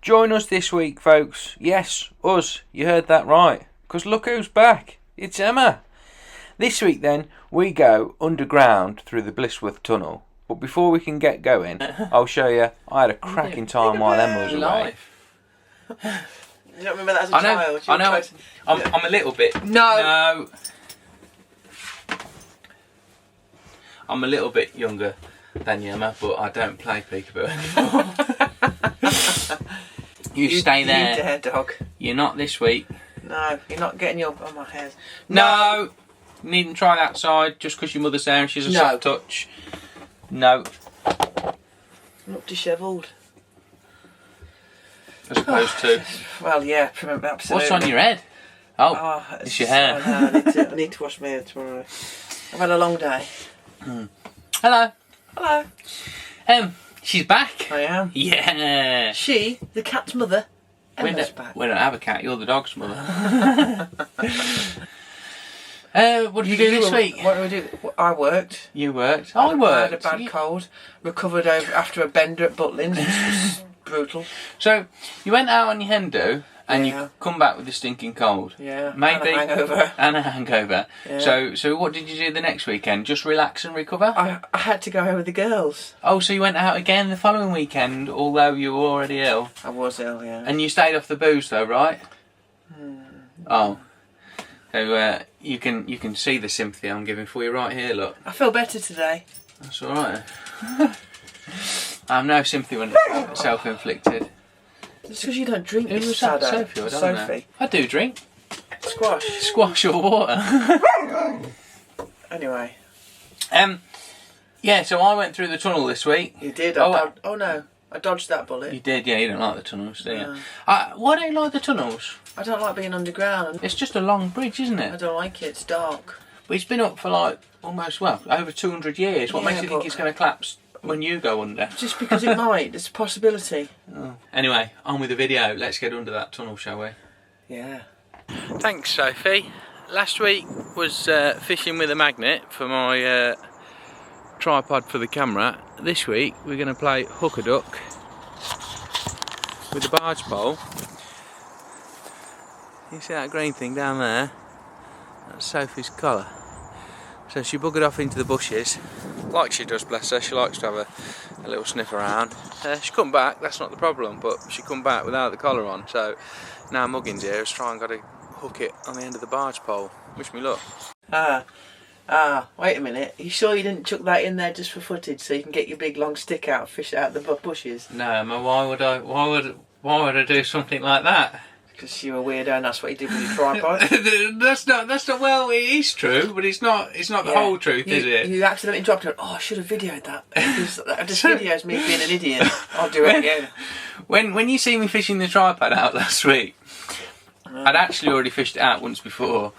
Join us this week, folks. Yes, us. You heard that right. Because look who's back. It's Emma. This week, then, we go underground through the Blisworth Tunnel. But before we can get going, I'll show you. I had a cracking time while Emma was away. You don't remember that as a child? I know. I'm a little bit. No. I'm a little bit younger than you, Emma, but I don't play peekaboo anymore. You stay there. You dare, dog. You're not this week. No, you're not getting your on my hairs. No. You needn't try that side just because your mother's there and she's a soft touch. No. Look dishevelled. As opposed to. Well, yeah, absolutely. What's on your head? Oh, it's your hair. I need to wash my hair tomorrow. I've had a long day. Hello. Hello. She's back. I am. Yeah. She, the cat's mother, Emma's back. We don't have a cat. You're the dog's mother. What did you do this week? What did we do? I worked. You worked. I worked. I had a bad cold. Recovered after a bender at Butlins, which was brutal. So you went out on your hen do, and you come back with a stinking cold. Yeah. Maybe. And a hangover. Yeah. So what did you do the next weekend? Just relax and recover? I had to go out with the girls. Oh, so you went out again the following weekend, although you were already ill? I was ill, yeah. And you stayed off the booze though, right? Oh. So you can see the sympathy I'm giving for you right here, look. I feel better today. That's alright. I have no sympathy when it's self-inflicted. It's because you don't drink. Who was that? Sophie, I don't know. I do drink. Squash. Squash or water. Anyway. Yeah, so I went through the tunnel this week. You did? Oh no. I dodged that bullet. You did, yeah, you don't like the tunnels, do you? No. Why don't you like the tunnels? I don't like being underground. It's just a long bridge, isn't it? I don't like it, it's dark. But it's been up for like almost, over 200 years. What makes you think it's going to collapse when you go under? Just because it might, there's a possibility. Oh. Anyway, on with the video. Let's get under that tunnel, shall we? Yeah. Thanks, Sophie. Last week was fishing with a magnet for my tripod for the camera. This week we're going to play hook a duck with a barge pole. You see that green thing down there? That's Sophie's collar. So she buggered off into the bushes, like she does, bless her. She likes to have a little sniff around. She come back, that's not the problem, but she come back without the collar on. So now Muggin's here is trying to hook it on the end of the barge pole. Wish me luck. Wait a minute. You sure you didn't chuck that in there just for footage so you can get your big long stick out and fish it out the bushes? No, Emma, why would I do something like that? Because you're a weirdo and that's what you did with your tripod. that's not well, it is true, but it's not the whole truth, is it? You accidentally dropped it. Oh, I should have videoed that. Because that just videos me being an idiot. I'll do it again. When you see me fishing the tripod out last week, I'd actually already fished it out once before.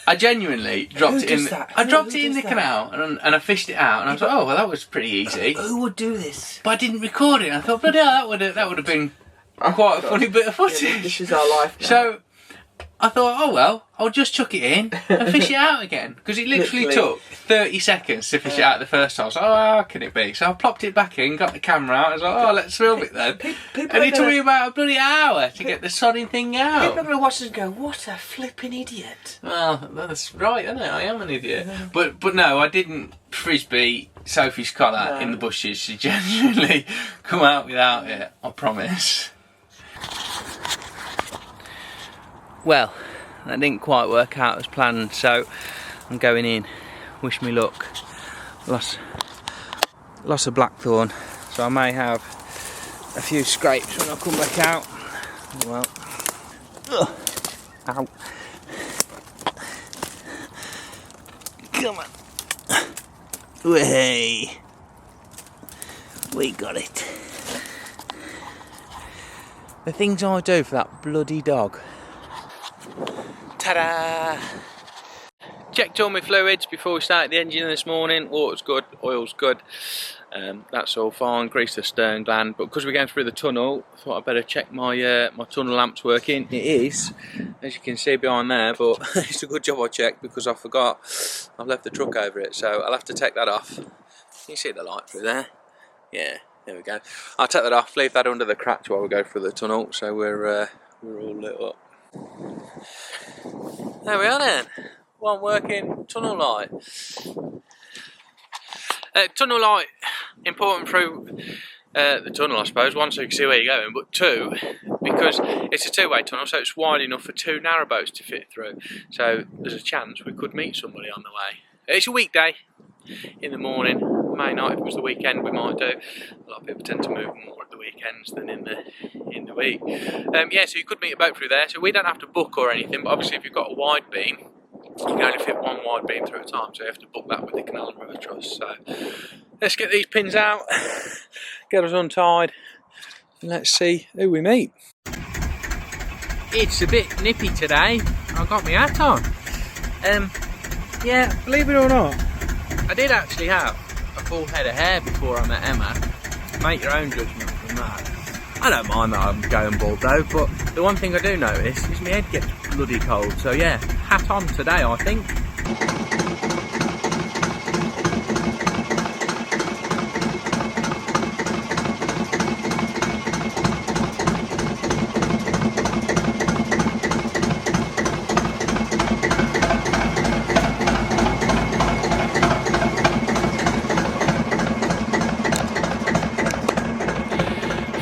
I genuinely dropped it in. I dropped it in the canal and I fished it out, and I was like, oh well, that was pretty easy. Who would do this? But I didn't record it. And I thought, bloody hell, that would have been quite a funny bit of footage. Yeah, this is our life now. So I thought, oh well, I'll just chuck it in and fish it out again, because it literally took 30 seconds to fish it out the first time. I was like, oh, how can it be? So I plopped it back in, got the camera out, I was like, oh, let's film it then. And it took me about a bloody hour to get the sodding thing out. People are going to watch this and go, what a flipping idiot. Well, that's right, isn't it? I am an idiot. But no, I didn't frisbee Sophie's collar in the bushes. She genuinely come out without it, I promise. Well, that didn't quite work out as planned, so I'm going in. Wish me luck. Lots of blackthorn, so I may have a few scrapes when I come back out. Well, ow. Come on. Way. We got it. The things I do for that bloody dog. Ta-da! Checked all my fluids before we started the engine this morning. Water's good, oil's good. That's all fine. Greased the stern gland, but because we're going through the tunnel, I thought I'd better check my my tunnel lamps working. It is, as you can see behind there, but it's a good job I checked because I forgot. I've left the truck over it, so I'll have to take that off. Can you see the light through there? Yeah. There we go. I'll take that off, leave that under the cratch while we go through the tunnel, so we're all lit up. There we are then. One working tunnel light. Tunnel light, important through the tunnel, I suppose. One, so you can see where you're going, but two, because it's a two-way tunnel, so it's wide enough for 2 narrowboats to fit through. So there's a chance we could meet somebody on the way. It's a weekday in the morning. May not, if it was the weekend, we might do. A lot of people tend to move more at the weekends than in the week. Yeah, so you could meet a boat through there. So we don't have to book or anything, but obviously if you've got a wide beam, you can only fit one wide beam through a time, so you have to book that with the Canal River Trust. So let's get these pins out, get us untied, and let's see who we meet. It's a bit nippy today. I've got my hat on. Yeah, believe it or not, I did actually have a full head of hair before I met Emma. Make your own judgment from that. I don't mind that I'm going bald though, but the one thing I do notice is my head gets bloody cold. So yeah, hat on today, I think.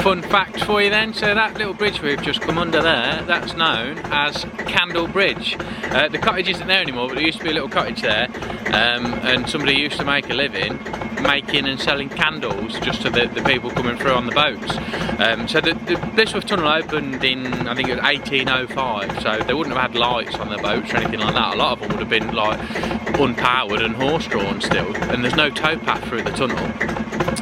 Fun fact for you then, so that little bridge we've just come under there, that's known as Candle Bridge. The cottage isn't there anymore, but there used to be a little cottage there, and somebody used to make a living making and selling candles just to the people coming through on the boats. So the Blisworth Tunnel opened in, I think it was 1805, so they wouldn't have had lights on their boats or anything like that. A lot of them would have been like unpowered and horse-drawn still, and there's no towpath through the tunnel.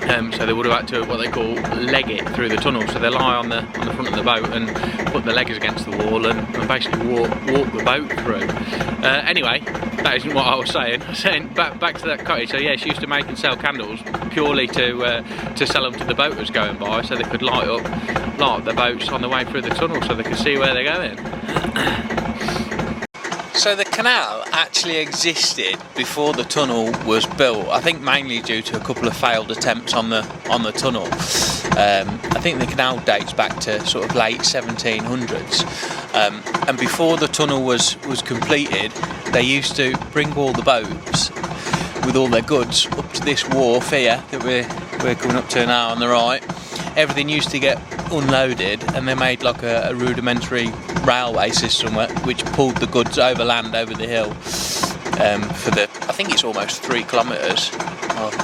So they would have had to, what they call, leg it through the tunnel. So they lie on the front of the boat and put their legs against the wall and basically walk the boat through. Anyway, that isn't what I was saying. I was saying back to that cottage. So yeah, she used to make and sell candles purely to sell them to the boaters going by, so they could light up the boats on the way through the tunnel, so they could see where they're going. So the canal actually existed before the tunnel was built. I think mainly due to a couple of failed attempts on the tunnel. I think the canal dates back to sort of late 1700s. And before the tunnel was completed, they used to bring all the boats with all their goods up to this wharf here that we're coming up to now on the right. Everything used to get unloaded, and they made like a rudimentary railway system which pulled the goods overland over the hill for I think it's almost 3 kilometres.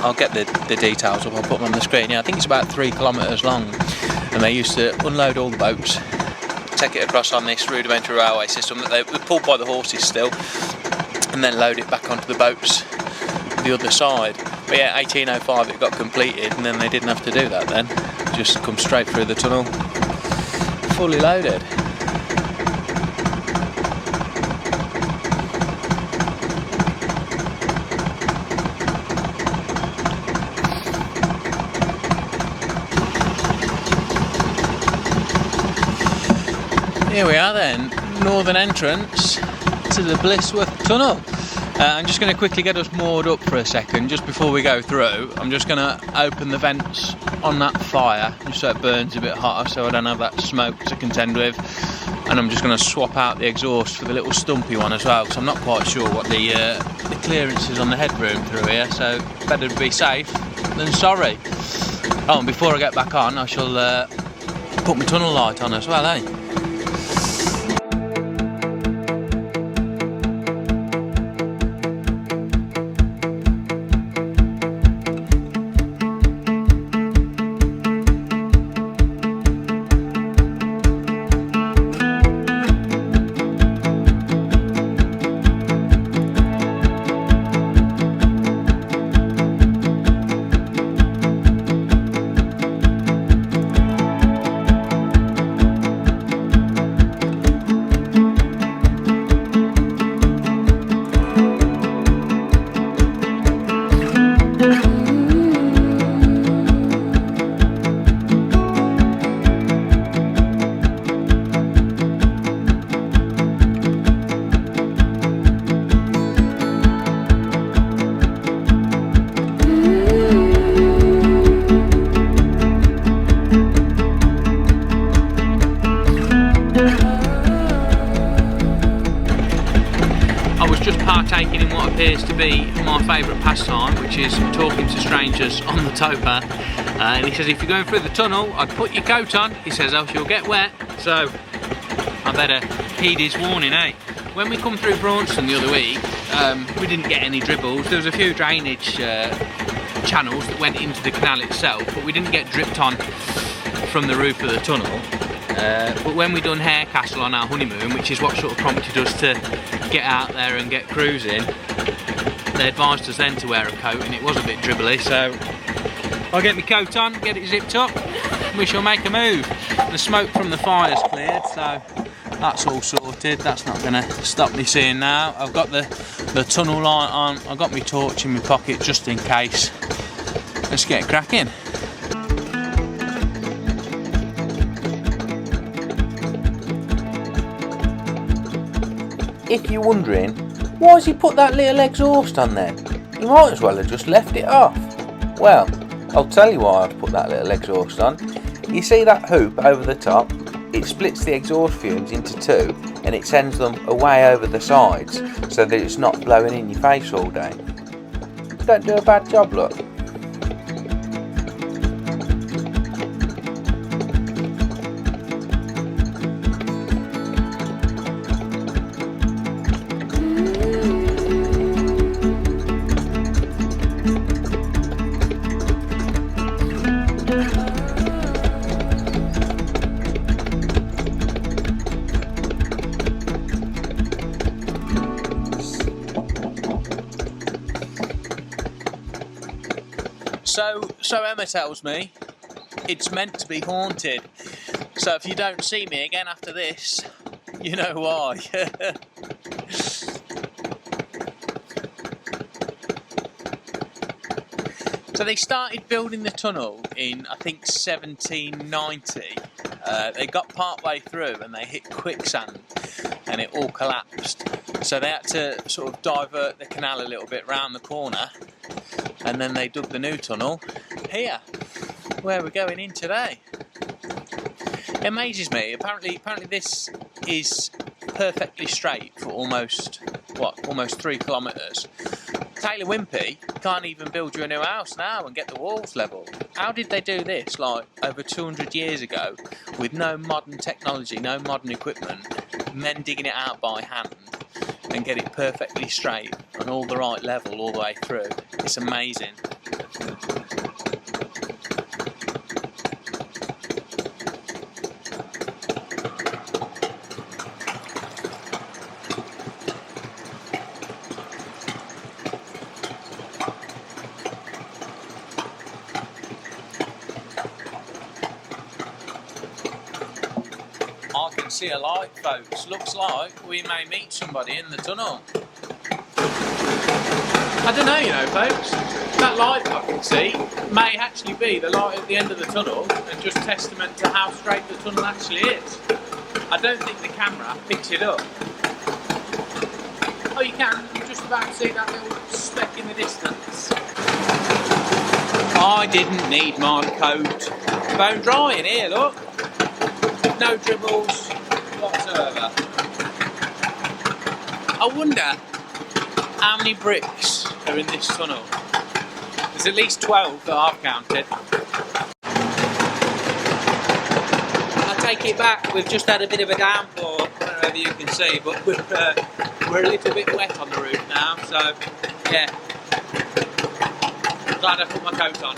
I'll get the details up, I'll put them on the screen. Yeah, I think it's about 3 kilometres long, and they used to unload all the boats, take it across on this rudimentary railway system that they were pulled by the horses still, and then load it back onto the boats the other side. But yeah, 1805 it got completed, and then they didn't have to do that then. Just come straight through the tunnel, fully loaded. Here we are then, northern entrance to the Blisworth Tunnel. I'm just going to quickly get us moored up for a second just before we go through. I'm just going to open the vents on that fire just so it burns a bit hotter, so I don't have that smoke to contend with. And I'm just going to swap out the exhaust for the little stumpy one as well, because I'm not quite sure what the clearance is on the headroom through here, so better be safe than sorry. Oh, and before I get back on, I shall put my tunnel light on as well, eh? appears to be my favourite pastime, which is talking to strangers on the towpath. And he says if you're going through the tunnel, I'd put your coat on. He says else you'll get wet. So I better heed his warning, eh? When we come through Braunston the other week, we didn't get any dribbles. There was a few drainage channels that went into the canal itself, but we didn't get dripped on from the roof of the tunnel. But when we done Harecastle on our honeymoon, which is what sort of prompted us to get out there and get cruising, they advised us then to wear a coat, and it was a bit dribbly, so I'll get my coat on, get it zipped up, and we shall make a move. The smoke from the fire's cleared, so that's all sorted. That's not going to stop me seeing now. I've got the tunnel light on, I've got my torch in my pocket just in case. Let's get cracking. If you're wondering, why has he put that little exhaust on there? He might as well have just left it off. Well, I'll tell you why I'd put that little exhaust on. You see that hoop over the top? It splits the exhaust fumes into two and it sends them away over the sides so that it's not blowing in your face all day. Don't do a bad job, look. So Emma tells me it's meant to be haunted. So if you don't see me again after this, you know why. So they started building the tunnel in, I think, 1790. They got part way through and they hit quicksand and it all collapsed. So they had to sort of divert the canal a little bit round the corner, and then they dug the new tunnel here, where we're going in today. It amazes me. Apparently this is perfectly straight for almost 3 kilometres. Taylor Wimpey can't even build you a new house now and get the walls level. How did they do this like over 200 years ago with no modern technology, no modern equipment, men digging it out by hand and get it perfectly straight and all the right level all the way through? It's amazing. I can see a light, folks. Looks like we may meet somebody in the tunnel. I don't know, you know, folks. That light I can see may actually be the light at the end of the tunnel and just testament to how straight the tunnel actually is. I don't think the camera picks it up. Oh, you can. You just about see that little speck in the distance. I didn't need my coat. Bone dry in here, look. No dribbles whatsoever. I wonder how many bricks are in this tunnel. There's at least 12 that I've counted. I take it back, we've just had a bit of a downpour, I don't know whether you can see, but we're a little bit wet on the roof now, so yeah. Glad I put my coat on.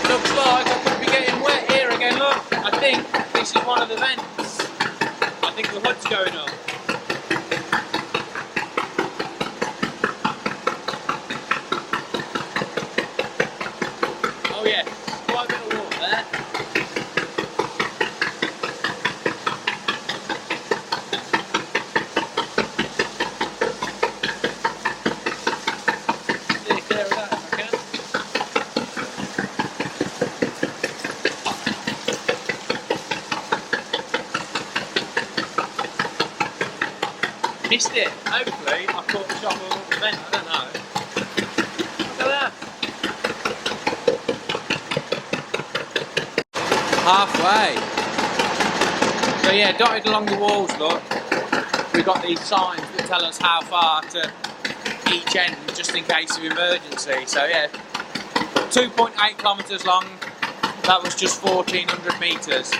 Looks like I could be getting wet here again, look. I think this is one of the vents. I think the hood's going up. Oh yeah, quite a bit of water there. Steer clear of that if I can. Missed it. Hopefully I caught the shot on the vent, I don't know. Look at that. Halfway. So yeah, dotted along the walls, look. we've got these signs that tell us how far to each end, just in case of emergency. So yeah, 2.8 kilometres long. That was just 1,400 metres.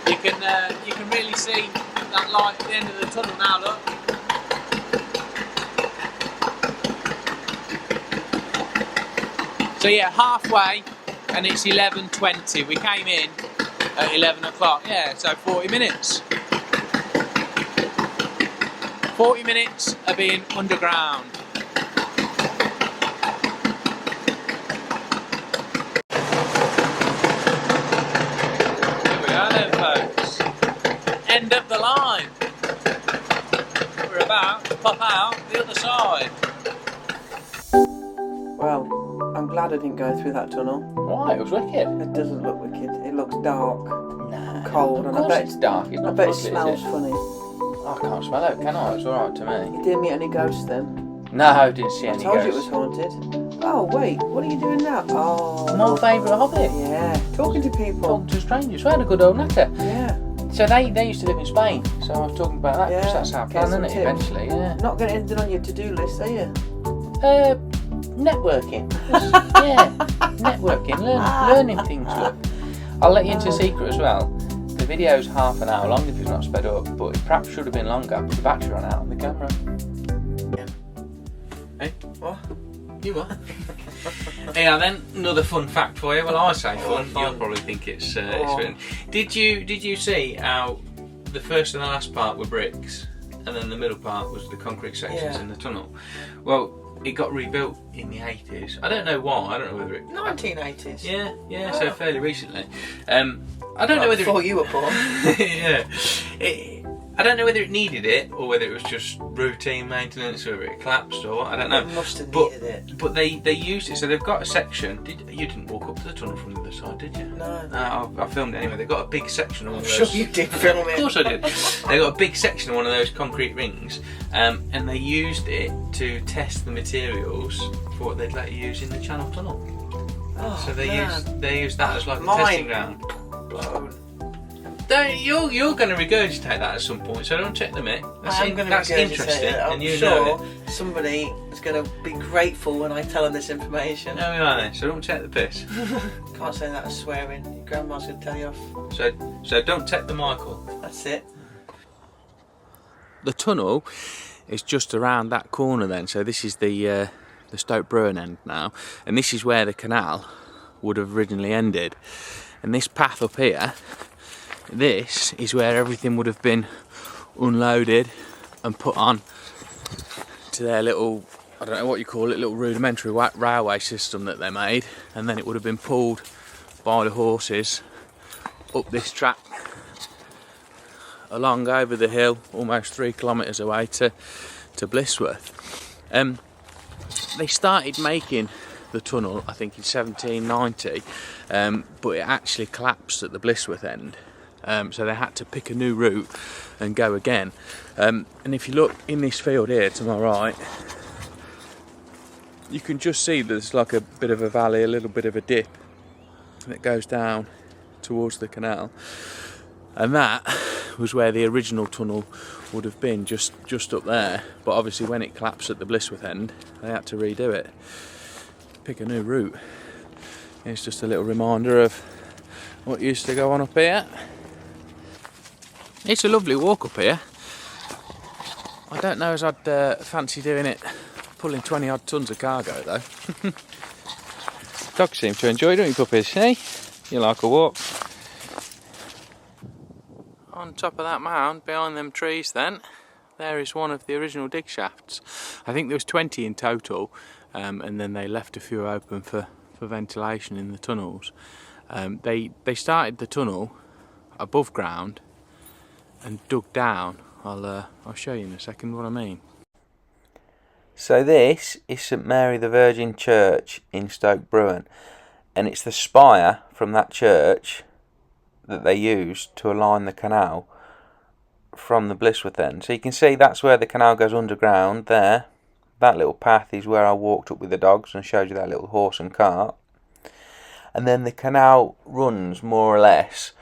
You can really see that light at the end of the tunnel now. Look. So yeah, halfway, and it's 11:20. We came in at 11 o'clock. Yeah, so 40 minutes. 40 minutes of being underground. Here we are then, folks. End of the line. We're about to pop out the other side. Well, I'm glad I didn't go through that tunnel. Why? It was wicked. It doesn't look wicked. It looks dark, cold, and Of I course bet it's dark. It's I not bet it fuzzy, smells is it? funny. I can't smell it, can I? It's alright to me. You didn't meet any ghosts then? No, I didn't see I any told you it ghosts. was haunted. Oh wait, what are you doing now? Oh, My favourite hobby. yeah, talking to people. Talking to strangers. We had a good old knacker. Yeah, So they used to live in Spain. So I was talking about that because Yeah, that's our get plan, some isn't it? tips. Eventually, yeah. not getting anything on your to-do list, are you? Networking. Yeah, networking. Learning things. Look, I'll let you into a secret as well. The video's half an hour long if it's not sped up, but it perhaps should have been longer because the battery ran out on the camera. Hey, What? you what? Yeah, then another fun fact for you. Well, I say fun. You'll probably think it's written. Did you see how the first and the last part were bricks, and then the middle part was the concrete sections in the tunnel? Well, it got rebuilt in the 80s. I don't know why. I don't know whether it. 1980s. Yeah. So fairly recently. I don't know whether before you were born. yeah. I don't know whether it needed it or whether it was just routine maintenance, or whether it collapsed or what, I don't know. It must have needed it. But they used it, so they've got a section. You didn't walk up to the tunnel from the other side, did you? No. I filmed it anyway. They've got a big section of one of I'm those. sure you did film it. Of course I did. They got a big section of one of those concrete rings, and they used it to test the materials for what they'd let you use in the Channel Tunnel. Oh, So they man. used that as like the Mine. testing ground. Blown. You're going to regurgitate that at some point, so don't check the mic. I am going to That's regurgitate interesting, it. I'm and you know sure it. somebody is going to be grateful when I tell them this information. No, we are then, so don't take the piss. Can't say that as swearing. Your grandma's going to tell you off. So don't take the Michael. That's it. The tunnel is just around that corner then, so this is the Stoke Bruin end now, and this is where the canal would have originally ended. And this path up here, this is where everything would have been unloaded and put on to their little, I don't know what you call it, little rudimentary railway system that they made, and then it would have been pulled by the horses up this track along over the hill, almost 3 kilometres away to Blisworth. They started making the tunnel, I think, in 1790, but it actually collapsed at the Blisworth end, so they had to pick a new route and go again. And if you look in this field here to my right, you can just see there's like a bit of a valley, a little bit of a dip that goes down towards the canal, and that was where the original tunnel would have been, just up there. But obviously when it collapsed at the Blisworth end, they had to redo it, pick a new route. It's just a little reminder of what used to go on up here. It's a lovely walk up here. I don't know as I'd fancy doing it pulling 20 odd tons of cargo though. Dogs seem to enjoy it, don't you puppies? Hey, you like a walk. On top of that mound, behind them trees then, there is one of the original dig shafts. I think there was 20 in total, and then they left a few open for ventilation in the tunnels. They started the tunnel above ground and dug down. I'll show you in a second what I mean. So this is St Mary the Virgin Church in Stoke Bruin, and it's the spire from that church that they used to align the canal from the Blisworth end. So you can see that's where the canal goes underground there. That little path is where I walked up with the dogs and showed you that little horse and cart. And then the canal runs more or less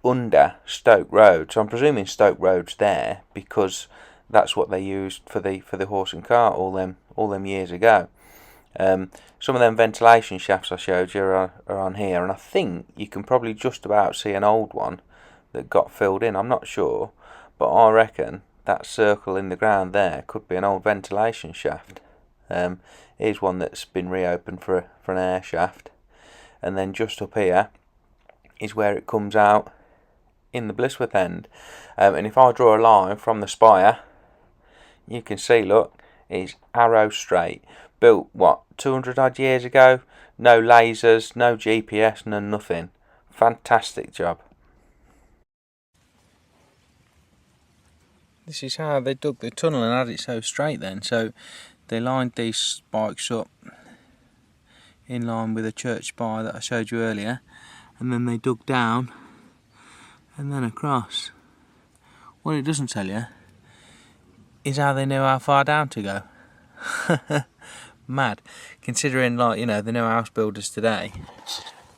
under Stoke Road. So I'm presuming Stoke Road's there because that's what they used for the horse and cart all them years ago. Some of them ventilation shafts I showed you are on here, and I think you can probably just about see an old one that got filled in. I'm not sure, but I reckon that circle in the ground there could be an old ventilation shaft. Here's one that's been reopened for an air shaft, and then just up here is where it comes out in the Blisworth end. And if I draw a line from the spire, you can see, look, it's arrow straight. Built, what, 200 odd years ago? No lasers, no GPS, no nothing. Fantastic job. This is how they dug the tunnel and had it so straight then. So they lined these spikes up in line with the church spire that I showed you earlier, and then they dug down and then across. What it doesn't tell you is how they know how far down to go. Mad, considering, like, you know, the new house builders today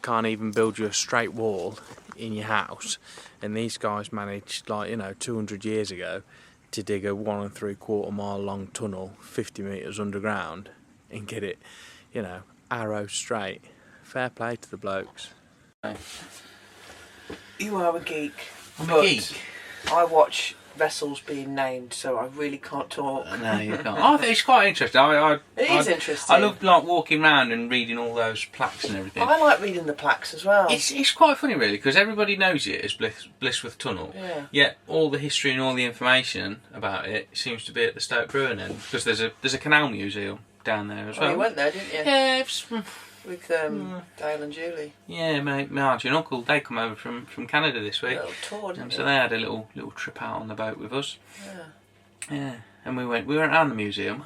can't even build you a straight wall in your house, and these guys managed, like, you know, 200 years ago to dig a 1 3/4 mile long tunnel 50 metres underground and get it, you know, arrow straight. Fair play to the blokes. You are a geek. I'm a geek. I watch vessels being named, so I really can't talk. No, you can't. I think it's quite interesting. It is interesting. I love, like, walking around and reading all those plaques and everything. I like reading the plaques as well. It's quite funny, really, because everybody knows it as Blisworth Tunnel. Yeah. Yet all the history and all the information about it seems to be at the Stoke Brewing end, because there's a canal museum down there as well. Oh, you went there, didn't you? Yeah, it's, with Dale and Julie. yeah, my auntie and uncle, they come over from Canada this week. A little tour, didn't So you? they had a little trip out on the boat with us. Yeah. Yeah, and we went around the museum.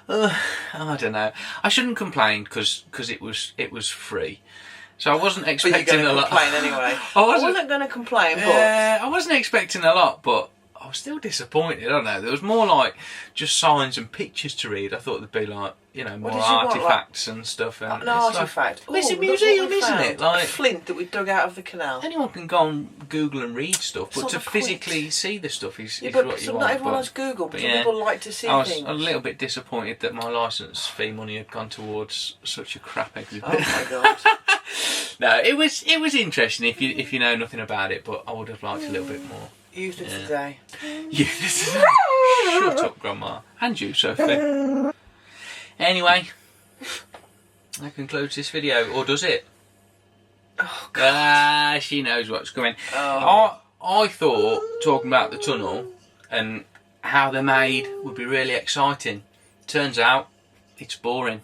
I don't know. I shouldn't complain because it was free, so I wasn't expecting a lot. Complain anyway. I wasn't going to complain, but I wasn't expecting a lot, but I was still disappointed. I don't know. There was more like just signs and pictures to read. I thought there'd be, like, you know, more did you want, artifacts and stuff. And an artifact. Like, it's a Ooh, look what museum, we isn't found. it? Like, a flint that we dug out of the canal. anyone can go on Google and read stuff, but It's to not a physically quiz. see the stuff is Yeah, but what you so want. not everyone but- has Google, but but some yeah, people like to see I was things. a little bit disappointed that my licence fee money had gone towards such a crap exhibit. Oh my god. No, it was interesting if you know nothing about it, but I would have liked a little bit more. Youth of Yeah. today. Shut up, Grandma. And you, Sophie. Anyway, that concludes this video, or does it? Oh god. She knows what's coming. Oh. I thought talking about the tunnel and how they're made would be really exciting. Turns out it's boring.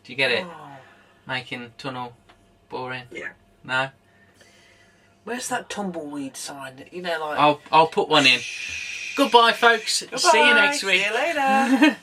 Do you get it? Oh. Making tunnel boring? Yeah. No? Where's that tumbleweed sign? You know, like. I'll put one in. Goodbye, folks. Goodbye. See you next week. See you later.